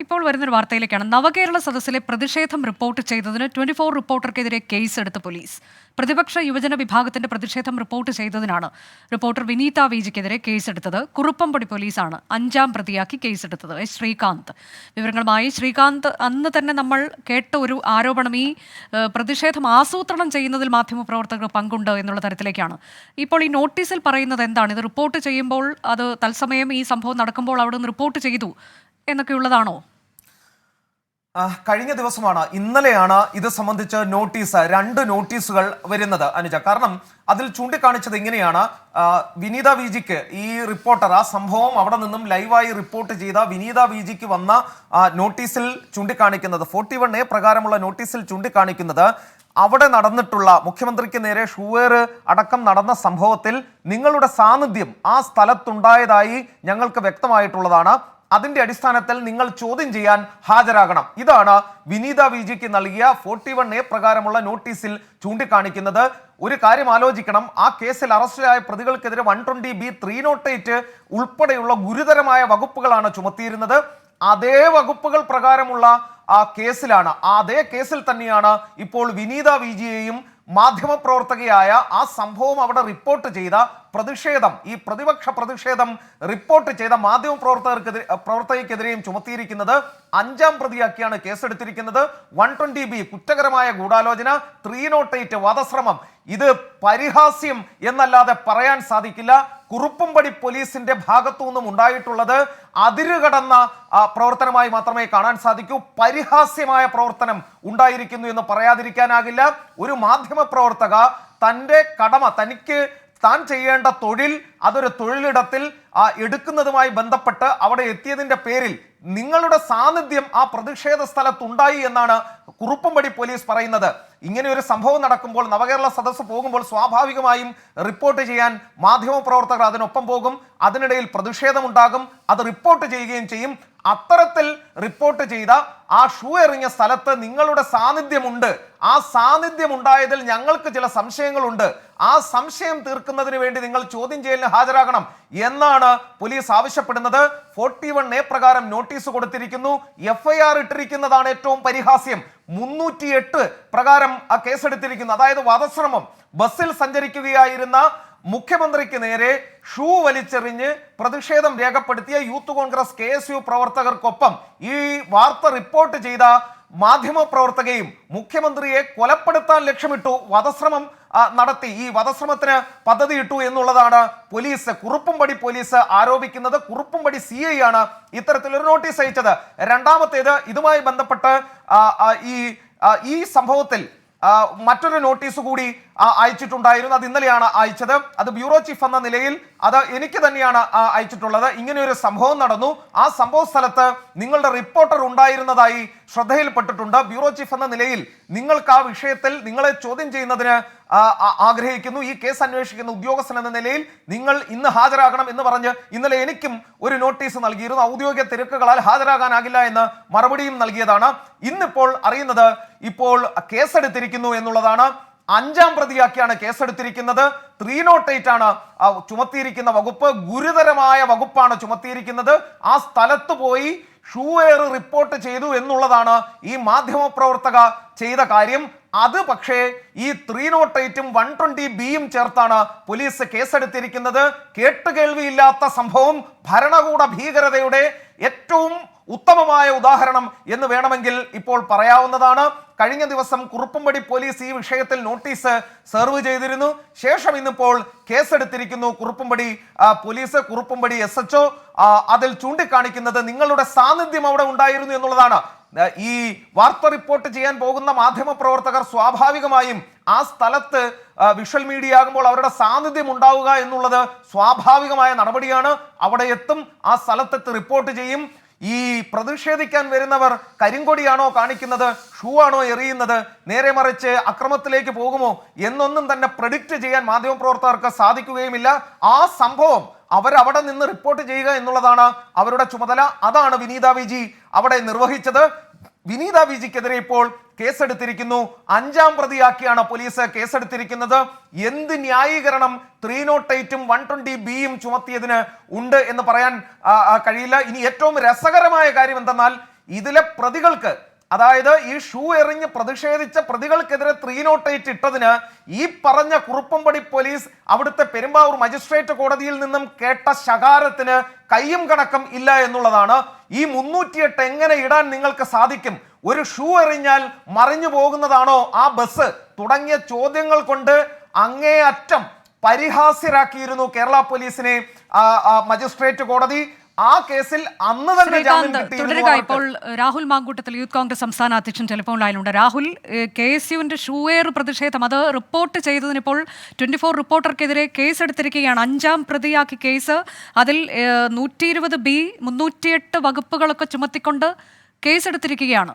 ഇപ്പോൾ വരുന്നൊരു വാർത്തയിലേക്കാണ്. നവകേരള സദസ്സിലെ പ്രതിഷേധം റിപ്പോർട്ട് ചെയ്തതിന് 24 റിപ്പോർട്ടർക്കെതിരെ കേസെടുത്ത പോലീസ്. പ്രതിപക്ഷ യുവജന വിഭാഗത്തിന്റെ പ്രതിഷേധം റിപ്പോർട്ട് ചെയ്തതിനാണ് റിപ്പോർട്ടർ വിനീത വിജിക്കെതിരെ കേസെടുത്തത്. കുറുപ്പംപടി പോലീസാണ് 5-ാം പ്രതിയാക്കി കേസെടുത്തത്. ശ്രീകാന്ത് വിവരങ്ങളുമായി. ശ്രീകാന്ത്, അന്ന് തന്നെ നമ്മൾ കേട്ട ഒരു ആരോപണം ഈ പ്രതിഷേധം ആസൂത്രണം ചെയ്യുന്നതിൽ മാധ്യമപ്രവർത്തകർ പങ്കുണ്ട് എന്നുള്ള തരത്തിലേക്കാണ്. ഇപ്പോൾ ഈ നോട്ടീസിൽ പറയുന്നത് എന്താണ്? ഇത് റിപ്പോർട്ട് ചെയ്യുമ്പോൾ അത് തത്സമയം ഈ സംഭവം നടക്കുമ്പോൾ അവിടെ നിന്ന് റിപ്പോർട്ട് ചെയ്തു എന്നൊക്കെയുള്ളതാണോ? കഴിഞ്ഞ ദിവസമാണ്, ഇന്നലെയാണ് ഇത് സംബന്ധിച്ച് രണ്ട് നോട്ടീസുകൾ വരുന്നത് അനുജ. കാരണം അതിൽ ചൂണ്ടിക്കാണിച്ചത് ഇങ്ങനെയാണ്: വിനീത വിജിക്ക്, ഈ റിപ്പോർട്ടർ, ആ സംഭവം അവിടെ നിന്നും ലൈവായി റിപ്പോർട്ട് ചെയ്ത വിനീത വിജിക്ക് വന്ന നോട്ടീസിൽ ചൂണ്ടിക്കാണിക്കുന്നത്, 41A പ്രകാരമുള്ള നോട്ടീസിൽ ചൂണ്ടിക്കാണിക്കുന്നത്, അവിടെ നടന്നിട്ടുള്ള മുഖ്യമന്ത്രിക്ക് നേരെ ഷൂവേറ് അടക്കം നടന്ന സംഭവത്തിൽ നിങ്ങളുടെ സാന്നിധ്യം ആ സ്ഥലത്തുണ്ടായതായി ഞങ്ങൾക്ക് വ്യക്തമായിട്ടുള്ളതാണ്. അതിന്റെ അടിസ്ഥാനത്തിൽ നിങ്ങൾ ചോദ്യം ചെയ്യാൻ ഹാജരാകണം. ഇതാണ് വിനീത വിജിക്ക് നൽകിയ 41A പ്രകാരമുള്ള നോട്ടീസിൽ ചൂണ്ടിക്കാണിക്കുന്നത്. ഒരു കാര്യം ആലോചിക്കണം, ആ കേസിൽ അറസ്റ്റിലായ പ്രതികൾക്കെതിരെ 120B 308 ഉൾപ്പെടെയുള്ള ഗുരുതരമായ വകുപ്പുകളാണ് ചുമത്തിയിരുന്നത്. അതേ വകുപ്പുകൾ പ്രകാരമുള്ള ആ കേസിലാണ്, അതേ കേസിൽ തന്നെയാണ് ഇപ്പോൾ വിനീത വിജിയെയും മാധ്യമപ്രവർത്തകയായ ആ സംഭവം അവിടെ റിപ്പോർട്ട് ചെയ്ത പ്രതിഷേധം, ഈ പ്രതിപക്ഷ പ്രതിഷേധം റിപ്പോർട്ട് ചെയ്ത പ്രവർത്തകർക്കെതിരെയും ചുമത്തിയിരിക്കുന്നത്. 5-ാം പ്രതിയാക്കിയാണ് കേസെടുത്തിരിക്കുന്നത്. 120B കുറ്റകരമായ ഗൂഢാലോചന, 308 വധശ്രമം. ഇത് പരിഹാസ്യം എന്നല്ലാതെ പറയാൻ സാധിക്കില്ല. കുറുപ്പംപടി പോലീസിന്റെ ഭാഗത്തു നിന്നും ഉണ്ടായിട്ടുള്ളത് അതിരുകടന്ന പ്രവർത്തനമായി മാത്രമേ കാണാൻ സാധിക്കൂ. പരിഹാസ്യമായ പ്രവർത്തനം ഉണ്ടായിരിക്കുന്നു എന്ന് പറയാതിരിക്കാനാകില്ല. ഒരു മാധ്യമ പ്രവർത്തക തൻ്റെ കടമ, താൻ ചെയ്യേണ്ട തൊഴിൽ, അതൊരു തൊഴിലിടത്തിൽ എടുക്കുന്നതുമായി ബന്ധപ്പെട്ട് അവിടെ എത്തിയതിന്റെ പേരിൽ നിങ്ങളുടെ സാന്നിധ്യം ആ പ്രതിഷേധ സ്ഥലത്തുണ്ടായി എന്നാണ് കുറുപ്പംപടി പോലീസ് പറയുന്നത്. ഇങ്ങനെ ഒരു സംഭവം നടക്കുമ്പോൾ, നവകേരള സദസ്സ് പോകുമ്പോൾ സ്വാഭാവികമായും റിപ്പോർട്ട് ചെയ്യാൻ മാധ്യമപ്രവർത്തകർ അതിനൊപ്പം പോകും. അതിനിടയിൽ പ്രതിഷേധമുണ്ടാകും, അത് റിപ്പോർട്ട് ചെയ്യുകയും ചെയ്യും. അത്തരത്തിൽ റിപ്പോർട്ട് ചെയ്ത ആ ഷൂ എറിഞ്ഞ സ്ഥലത്ത് നിങ്ങളുടെ സാന്നിധ്യമുണ്ട്. ആ സാന്നിധ്യം ഉണ്ടായതിൽ ഞങ്ങൾക്ക് ചില സംശയങ്ങളുണ്ട്. ആ സംശയം തീർക്കുന്നതിന് വേണ്ടി നിങ്ങൾ ചോദ്യം ചെയ്യലിന് ഹാജരാകണം എന്നാണ് പോലീസ് ആവശ്യപ്പെടുന്നത്. 41A പ്രകാരം നോട്ടീസ് കൊടുത്തിരിക്കുന്നു. FIR ഇട്ടിരിക്കുന്നതാണ് ഏറ്റവും പരിഹാസ്യം. 308 പ്രകാരം ആ കേസെടുത്തിരിക്കുന്നു. അതായത് വധശ്രമം. ബസ്സിൽ സഞ്ചരിക്കുകയായിരുന്ന മുഖ്യമന്ത്രിക്ക് നേരെ ഷൂ വലിച്ചെറിഞ്ഞ് പ്രതിഷേധം രേഖപ്പെടുത്തിയ യൂത്ത് കോൺഗ്രസ് KSU പ്രവർത്തകർക്കൊപ്പം ഈ വാർത്ത റിപ്പോർട്ട് ചെയ്ത മാധ്യമ പ്രവർത്തകയും മുഖ്യമന്ത്രിയെ കൊലപ്പെടുത്താൻ ലക്ഷ്യമിട്ടു, വധശ്രമം നടത്തി, ഈ വധശ്രമത്തിന് പദ്ധതിയിട്ടു എന്നുള്ളതാണ് കുറുപ്പംപടി പോലീസ് ആരോപിക്കുന്നത്. കുറുപ്പംപടി CI ആണ് ഇത്തരത്തിലൊരു നോട്ടീസ് അയച്ചത്. രണ്ടാമത്തേത്, ഇതുമായി ബന്ധപ്പെട്ട് ഈ സംഭവത്തിൽ മറ്റൊരു നോട്ടീസ് കൂടി അയച്ചിട്ടുണ്ടായിരുന്നു. അത് ഇന്നലെയാണ് അയച്ചത്. അത് ബ്യൂറോ ചീഫ് എന്ന നിലയിൽ അത് എനിക്ക് തന്നെയാണ് അയച്ചിട്ടുള്ളത്. ഇങ്ങനെ ഒരു സംഭവം നടന്നു, ആ സംഭവ സ്ഥലത്ത് നിങ്ങളുടെ റിപ്പോർട്ടർ ഉണ്ടായിരുന്നതായി ശ്രദ്ധയിൽപ്പെട്ടിട്ടുണ്ട്. ബ്യൂറോ ചീഫ് എന്ന നിലയിൽ നിങ്ങൾക്ക് ആ വിഷയത്തിൽ നിങ്ങളെ ചോദ്യം ചെയ്യുന്നതിന് ആഗ്രഹിക്കുന്നു. ഈ കേസ് അന്വേഷിക്കുന്ന ഉദ്യോഗസ്ഥൻ എന്ന നിലയിൽ നിങ്ങൾ ഇന്ന് ഹാജരാകണം എന്ന് പറഞ്ഞ് ഇന്നലെ എനിക്കും ഒരു നോട്ടീസ് നൽകിയിരുന്നു. ഔദ്യോഗിക തിരക്കുകളാൽ ഹാജരാകാനാകില്ല എന്ന് മറുപടിയും നൽകിയതാണ്. ഇന്നിപ്പോൾ അറിയുന്നത് ഇപ്പോൾ കേസെടുത്തിരിക്കുന്നു എന്നുള്ളതാണ്. 5-ാം പ്രതിയാക്കിയാണ് കേസെടുത്തിരിക്കുന്നത്. 308 ആണ് ചുമത്തിയിരിക്കുന്ന വകുപ്പ്. ഗുരുതരമായ വകുപ്പാണ് ചുമത്തിയിരിക്കുന്നത്. ആ സ്ഥലത്ത് പോയി ഷൂ എയർ റിപ്പോർട്ട് ചെയ്തു എന്നുള്ളതാണ് ഈ മാധ്യമപ്രവർത്തക ചെയ്ത കാര്യം. അത് പക്ഷേ ഈ 308ഉം 120Bയും ചേർത്താണ് പോലീസ് കേസെടുത്തിരിക്കുന്നത്. കേട്ടുകേൾവിയില്ലാത്ത സംഭവം, ഭരണകൂട ഭീകരതയുടെ ഏറ്റവും ഉത്തമമായ ഉദാഹരണം എന്ന് വേണമെങ്കിൽ ഇപ്പോൾ പറയാവുന്നതാണ്. കഴിഞ്ഞ ദിവസം കുറുപ്പംപടി പോലീസ് ഈ വിഷയത്തിൽ നോട്ടീസ് സെർവ് ചെയ്തിരുന്നു. ശേഷം ഇന്നിപ്പോൾ കേസെടുത്തിരിക്കുന്നു കുറുപ്പംപടി പോലീസ്, കുറുപ്പംപടി SHO. അതിൽ ചൂണ്ടിക്കാണിക്കുന്നത് നിങ്ങളുടെ സാന്നിധ്യം അവിടെ ഉണ്ടായിരുന്നു എന്നുള്ളതാണ്. ഈ വാർത്ത റിപ്പോർട്ട് ചെയ്യാൻ പോകുന്ന മാധ്യമ പ്രവർത്തകർ സ്വാഭാവികമായും ആ സ്ഥലത്ത് വിഷ്വൽ മീഡിയ ആകുമ്പോൾ അവരുടെ സാന്നിധ്യം ഉണ്ടാവുക എന്നുള്ളത് സ്വാഭാവികമായ നടപടിയാണ്. അവിടെ എത്തും, ആ സ്ഥലത്തെത്തി റിപ്പോർട്ട് ചെയ്യും. ഈ പ്രതിഷേധിക്കാൻ വരുന്നവർ കരിങ്കൊടിയാണോ കാണിക്കുന്നത്, ഷൂ ആണോ എറിയുന്നത്, നേരെ മറിച്ച് അക്രമത്തിലേക്ക് പോകുമോ എന്നൊന്നും തന്നെ പ്രെഡിക്റ്റ് ചെയ്യാൻ മാധ്യമപ്രവർത്തകർക്ക് സാധിക്കുകയുമില്ല. ആ സംഭവം അവരവിടെ നിന്ന് റിപ്പോർട്ട് ചെയ്യുക എന്നുള്ളതാണ് അവരുടെ ചുമതല. അതാണ് വിനീത വിജി അവിടെ നിർവഹിച്ചത്. വിനീത വിജിക്കെതിരെ ഇപ്പോൾ കേസെടുത്തിരിക്കുന്നു. 5-ാം പ്രതിയാക്കിയാണ് പോലീസ് കേസെടുത്തിരിക്കുന്നത്. എന്ത് ന്യായീകരണം 308ഉം 120Bയും ചുമത്തിയതിന് ഉണ്ട് എന്ന് പറയാൻ കഴിയില്ല. ഇനി ഏറ്റവും രസകരമായ കാര്യം എന്തെന്നാൽ, ഇതിലെ പ്രതികൾക്ക്, അതായത് ഈ ഷൂ എറിഞ്ഞ് പ്രതിഷേധിച്ച പ്രതികൾക്കെതിരെ 308 ഇട്ടതിന് ഈ പറഞ്ഞ കുറുപ്പംപടി പോലീസ് അവിടുത്തെ പെരുമ്പാവൂർ മജിസ്ട്രേറ്റ് കോടതിയിൽ നിന്നും കേട്ട ശകാരത്തിന് കയ്യും കണക്കം ഇല്ല എന്നുള്ളതാണ്. ഈ 308 എങ്ങനെ ഇടാൻ നിങ്ങൾക്ക് സാധിക്കും? ഒരു ഷൂ എറിഞ്ഞാൽ മറിഞ്ഞു പോകുന്നതാണോ ആ ബസ്? തുടങ്ങിയ ചോദ്യങ്ങൾ കൊണ്ട് അങ്ങേയറ്റം പരിഹാസ്യരാക്കിയിരുന്നു കേരള പോലീസിനെ മജിസ്ട്രേറ്റ് കോടതി. ആ കേസിൽ അന്ന് തന്നെ ജാമ്യം തുടരുക. ഇപ്പോൾ രാഹുൽ മാങ്കൂട്ടത്തിൽ യൂത്ത് കോൺഗ്രസ് സംസ്ഥാന അധ്യക്ഷൻ ടെലിഫോൺ ലൈനിലുണ്ട്. രാഹുൽ, KSUവിന്റെ ഷൂവേർ പ്രതിഷേധം അത് റിപ്പോർട്ട് ചെയ്തതിന് ഇപ്പോൾ 24 റിപ്പോർട്ടർക്കെതിരെ കേസ് എടുത്തിരിക്കുകയാണ്. 5-ാം പ്രതിയാക്കി കേസ്. അതിൽ 120B 308 വകുപ്പുകളൊക്കെ ചുമത്തിക്കൊണ്ട് കേസെടുത്തിരിക്കുകയാണ്.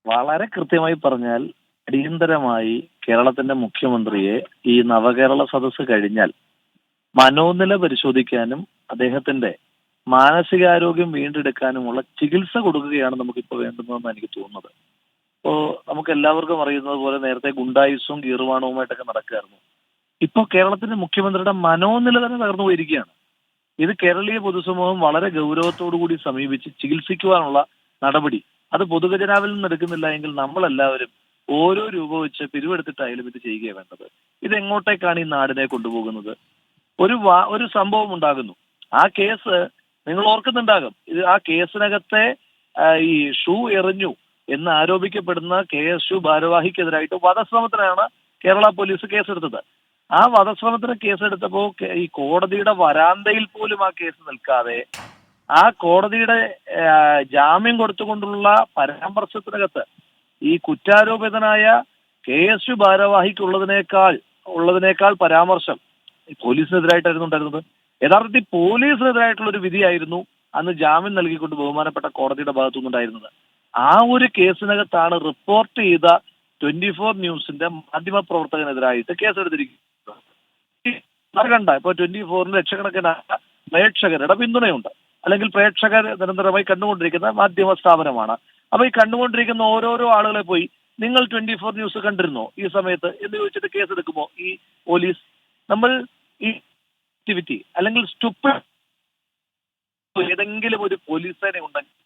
വളരെ കൃത്യമായി പറഞ്ഞാൽ അടിയന്തരമായി കേരളത്തിന്റെ മുഖ്യമന്ത്രിയെ ഈ നവകേരള സദസ്സ് കഴിഞ്ഞാൽ മനോനില പരിശോധിക്കാനും അദ്ദേഹത്തിന്റെ മാനസികാരോഗ്യം വീണ്ടെടുക്കാനുമുള്ള ചികിത്സ കൊടുക്കുകയാണ് നമുക്കിപ്പോൾ വേണ്ടുന്നതെന്ന് എനിക്ക് തോന്നുന്നത്. ഇപ്പോ നമുക്ക് എല്ലാവർക്കും അറിയുന്നത് പോലെ നേരത്തെ ഗുണ്ടായുസവും ഗീർവാണവുമായിട്ടൊക്കെ നടക്കുകയായിരുന്നു. ഇപ്പോൾ കേരളത്തിന്റെ മുഖ്യമന്ത്രിയുടെ മനോനില തന്നെ തകർന്നു പോയിരിക്കുകയാണ്. ഇത് കേരളീയ പൊതുസമൂഹം വളരെ ഗൗരവത്തോടു കൂടി സമീപിച്ച് ചികിത്സിക്കുവാനുള്ള നടപടി അത് പൊതുഖജനാവിൽ നിന്ന് എടുക്കുന്നില്ല എങ്കിൽ നമ്മളെല്ലാവരും ഓരോ രൂപ വെച്ച് പിരിവെടുത്തിട്ടായാലും ഇത് ചെയ്യുകയാണ് വേണ്ടത്. ഇത് എങ്ങോട്ടേക്കാണ് ഈ നാടിനെ കൊണ്ടുപോകുന്നത്? ഒരു സംഭവം ഉണ്ടാകുന്നു. ആ കേസ് നിങ്ങൾ ഓർക്കുന്നുണ്ടാകും. ഇത് ആ കേസിനകത്തെ ഈ ഷൂ എറിഞ്ഞു എന്ന് ആരോപിക്കപ്പെടുന്ന KSU ഭാരവാഹിക്കെതിരായിട്ട് വധശ്രമത്തിനാണ് കേരള പോലീസ് കേസെടുത്തത്. ആ വധശ്രമത്തിന് കേസെടുത്തപ്പോൾ ഈ കോടതിയുടെ വരാന്തയിൽ പോലും ആ കേസ് നിൽക്കാതെ ആ കോടതിയുടെ ജാമ്യം കൊടുത്തുകൊണ്ടുള്ള പരാമർശത്തിനകത്ത് ഈ കുറ്റാരോപിതനായ KSU ഭാരവാഹിക്കുള്ളതിനേക്കാൾ പരാമർശം പോലീസിനെതിരായിട്ടായിരുന്നു ഉണ്ടായിരുന്നത്. യഥാർത്ഥത്തിൽ പോലീസിനെതിരായിട്ടുള്ള ഒരു വിധിയായിരുന്നു അന്ന് ജാമ്യം നൽകിക്കൊണ്ട് ബഹുമാനപ്പെട്ട കോടതിയുടെ ഭാഗത്തുനിന്നുണ്ടായിരുന്നത്. ആ ഒരു കേസിനകത്താണ് റിപ്പോർട്ട് ചെയ്ത 24 ന്യൂസിന്റെ മാധ്യമ പ്രവർത്തകനെതിരായിട്ട് കേസെടുത്തിരിക്കുന്നത്. കണ്ട ഇപ്പൊ 24 ലക്ഷക്കണക്കിന് പ്രേക്ഷകരുടെ പിന്തുണയുണ്ട്, അല്ലെങ്കിൽ പ്രേക്ഷകർ നിരന്തരമായി കണ്ടുകൊണ്ടിരിക്കുന്ന മാധ്യമ സ്ഥാപനമാണ്. അപ്പൊ ഈ കണ്ടുകൊണ്ടിരിക്കുന്ന ഓരോരോ ആളുകളെ പോയി നിങ്ങൾ 24 ന്യൂസ് കണ്ടിരുന്നോ ഈ സമയത്ത് എന്ന് ചോദിച്ചിട്ട് കേസെടുക്കുമോ ഈ പോലീസ്? നമ്മൾ ഈ ആക്ടിവിറ്റി അല്ലെങ്കിൽ ഏതെങ്കിലും ഒരു പോലീസ് സേന ഉണ്ടെങ്കിൽ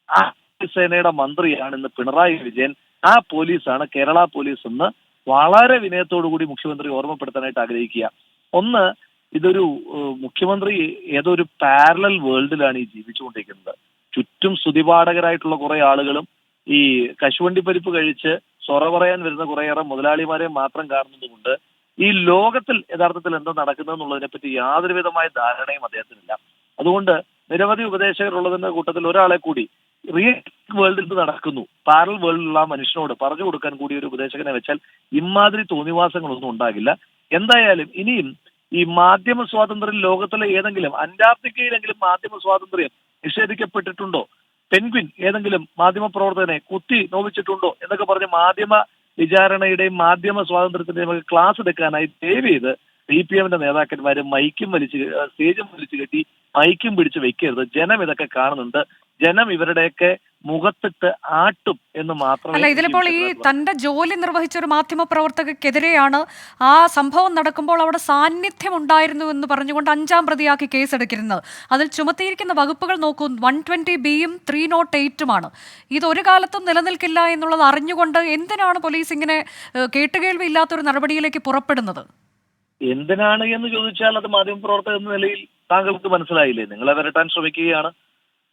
ആ പോലീസ് സേനയുടെ മന്ത്രിയാണ് ഇന്ന് പിണറായി വിജയൻ. ആ പോലീസാണ് കേരള പോലീസ് എന്ന് വളരെ വിനയത്തോടു കൂടി മുഖ്യമന്ത്രി ഓർമ്മപ്പെടുത്താനായിട്ട് ആഗ്രഹിക്കുക. ഒന്ന്, ഇതൊരു മുഖ്യമന്ത്രി ഏതോ ഒരു പാരലൽ വേൾഡിലാണ് ഈ ജീവിച്ചുകൊണ്ടിരിക്കുന്നത്. ചുറ്റും സ്തുതിപാഠകരായിട്ടുള്ള കുറെ ആളുകളും ഈ കശുവണ്ടി പരിപ്പ് കഴിച്ച് സൊറ പറയാൻ വരുന്ന കുറേയേറെ മുതലാളിമാരെ മാത്രം കാണുന്നതുകൊണ്ട് ഈ ലോകത്തിൽ യഥാർത്ഥത്തിൽ എന്താ നടക്കുന്നതെന്നുള്ളതിനെ പറ്റി യാതൊരു വിധമായ ധാരണയും അദ്ദേഹത്തിനില്ല. അതുകൊണ്ട് നിരവധി ഉപദേശകരുള്ളതിന്റെ കൂട്ടത്തിൽ ഒരാളെ കൂടി റിയൽ വേൾഡിൽ ഇത് നടക്കുന്നു, പാരൽ വേൾഡിലുള്ള ആ മനുഷ്യനോട് പറഞ്ഞു കൊടുക്കാൻ കൂടി ഒരു ഉപദേശകനെ വെച്ചാൽ ഇമാതിരി തോന്നിവാസങ്ങളൊന്നും ഉണ്ടാകില്ല. എന്തായാലും ഇനിയും ഈ മാധ്യമ സ്വാതന്ത്ര്യം ലോകത്തിലെ ഏതെങ്കിലും അന്റാർട്ടിക്കയിലെങ്കിലും മാധ്യമ സ്വാതന്ത്ര്യം നിഷേധിക്കപ്പെട്ടിട്ടുണ്ടോ? പെൻഗ്വിൻ ഏതെങ്കിലും മാധ്യമ പ്രവർത്തകനെ കുത്തി നോവിച്ചിട്ടുണ്ടോ എന്നൊക്കെ പറഞ്ഞ് മാധ്യമ വിചാരണയുടെയും മാധ്യമ സ്വാതന്ത്ര്യത്തിന്റെയും ഒക്കെ ക്ലാസ് എടുക്കാനായി ദയവ് ചെയ്ത് CPMന്റെ നേതാക്കന്മാര് സ്റ്റേജും വലിച്ചു കെട്ടി മൈക്കും പിടിച്ച് വെക്കരുത്. ജനം ഇതൊക്കെ കാണുന്നുണ്ട്. ജനം ഇവരുടെയൊക്കെ മുഖത്തിട്ട് ആട്ടും എന്ന് മാത്രമേ. അല്ല, ഇതിലിപ്പോൾ ഈ തന്റെ ജോലി നിർവഹിച്ച ഒരു മാധ്യമ പ്രവർത്തകർക്കെതിരെയാണ് ആ സംഭവം നടക്കുമ്പോൾ അവിടെ സാന്നിധ്യം ഉണ്ടായിരുന്നു എന്ന് പറഞ്ഞുകൊണ്ട് 5-ാം പ്രതിയാക്കി കേസെടുക്കുന്നത്. അതിൽ ചുമത്തിയിരിക്കുന്ന വകുപ്പുകൾ നോക്കൂ, 120B-യും 308-ഉമാണ്. ഇതൊരു കാലത്തും നിലനിൽക്കില്ല എന്നുള്ളത് അറിഞ്ഞുകൊണ്ട് എന്തിനാണ് പോലീസ് ഇങ്ങനെ കേട്ടുകേൾവി ഇല്ലാത്തൊരു നടപടിയിലേക്ക് പുറപ്പെടുന്നത്? എന്തിനാണ് എന്ന് ചോദിച്ചാൽ അത് മാധ്യമപ്രവർത്തകർ എന്ന നിലയിൽ താങ്കൾക്ക് മനസ്സിലായില്ലേ? നിങ്ങളെ വരട്ടാൻ ശ്രമിക്കുകയാണ്.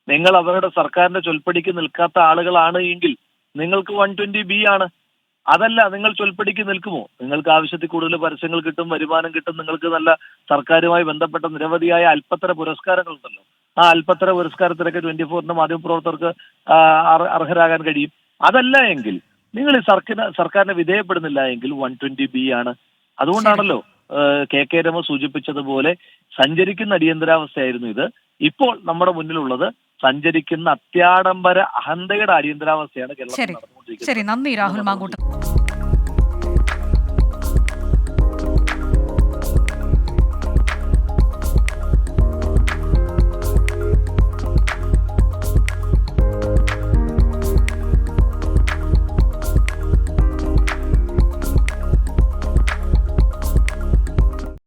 നിങ്ങൾ അവരുടെ സർക്കാരിന്റെ ചൊൽപ്പടിക്ക് നിൽക്കാത്ത ആളുകളാണ് എങ്കിൽ നിങ്ങൾക്ക് 120B ആണ്. അതല്ല, നിങ്ങൾ ചൊൽപ്പടിക്ക് നിൽക്കുമോ? നിങ്ങൾക്ക് ആവശ്യത്തിൽ കൂടുതൽ പരസ്യങ്ങൾ കിട്ടും, വരുമാനം കിട്ടും, നിങ്ങൾക്ക് നല്ല സർക്കാരുമായി ബന്ധപ്പെട്ട നിരവധിയായ അല്പത്തര പുരസ്കാരങ്ങളുണ്ടല്ലോ. ആ അല്പത്തര പുരസ്കാരത്തിലൊക്കെ 24ന്റെ മാധ്യമപ്രവർത്തകർക്ക് അർഹരാകാൻ കഴിയും. അതല്ല എങ്കിൽ നിങ്ങൾ ഈ സർക്കാരിനെ വിധേയപ്പെടുന്നില്ല എങ്കിൽ 120B ആണ്. അതുകൊണ്ടാണല്ലോ KK രമ സൂചിപ്പിച്ചതുപോലെ സഞ്ചരിക്കുന്ന അടിയന്തരാവസ്ഥയായിരുന്നു ഇത്. ഇപ്പോൾ നമ്മുടെ മുന്നിലുള്ളത് സഞ്ചരിക്കുന്ന അത്യാഡംബര അഹന്തയുടെ അടിയന്തരാവസ്ഥയാണ് കേരളത്തിൽ നടന്നുകൊണ്ടിരിക്കുന്നത്. ശരി, നന്ദി രാഹുൽ മാങ്കൂട്ടം.